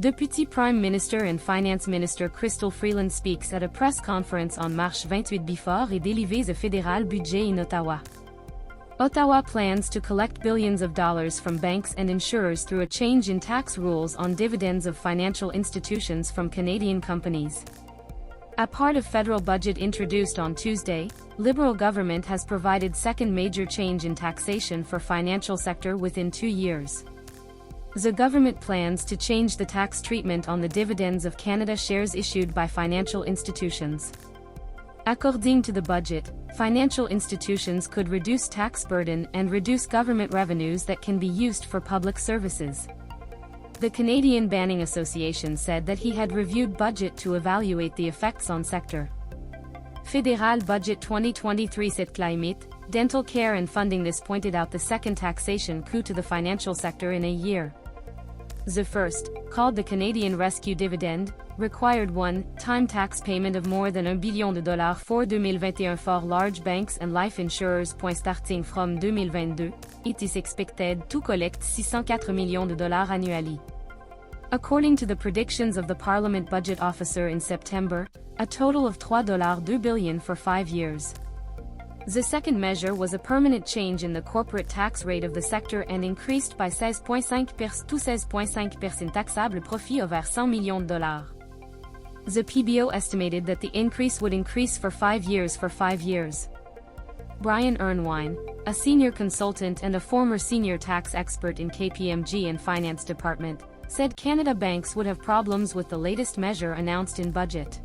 Deputy Prime Minister and Finance Minister Chrystil Freeland speaks at a press conference on March 28 before et délivrer the fédéral budget in Ottawa. Ottawa plans to collect billions of dollars from banks and insurers through a change in tax rules on dividends of financial institutions from Canadian companies. A part of federal budget introduced on Tuesday, Liberal government has provided second major change in taxation for financial sector within 2 years. The government plans to change the tax treatment on the dividends of Canada shares issued by financial institutions. According to the budget, financial institutions could reduce tax burden and reduce government revenues that can be used for public services. The Canadian Banking Association said that he had reviewed budget to evaluate the effects on sector. Fédéral Budget 2023 cette climate, dental care and funding. This pointed out the second taxation coup to the financial sector in a year. The first, called the Canadian Rescue Dividend, required one-time tax payment of more than $1 billion for 2021 for large banks and life insurers. Starting from 2022, it is expected to collect $604 million annually. According to the predictions of the Parlament Budget Officer in September, a total of $2 billion for 5 years. The second measure was a permanent change in the corporate tax rate of the sector and increased by 16.5% to 16.5% taxable profit over $100 million. The PBO estimated that the increase would increase for 5 years. Brian Ernewein, a senior consultant and a former senior tax expert in KPMG and Finance Department, said Canada banks would have problems with the latest measure announced in budget.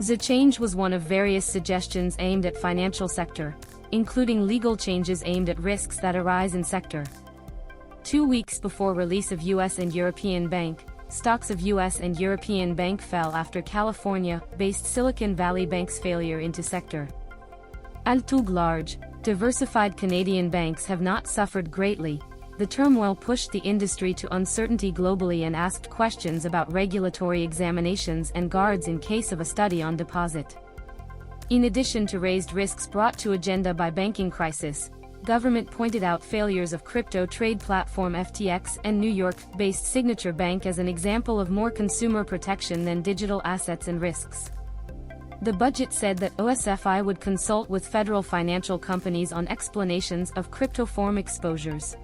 The change was one of various suggestions aimed at financial sector, including legal changes aimed at risks that arise in sector. 2 weeks before release of U.S. and European bank, stocks of U.S. and European bank fell after California-based Silicon Valley Bank's failure into sector. Although large, diversified Canadian banks have not suffered greatly, the turmoil pushed the industry to uncertainty globally and asked questions about regulatory examinations and guards in case of a study on deposit. In addition to raised risks brought to agenda by banking crisis, government pointed out failures of crypto trade platform FTX and New York-based Signature Bank as an example of more consumer protection than digital assets and risks. The budget said that OSFI would consult with federal financial companies on explanations of cryptoform exposures.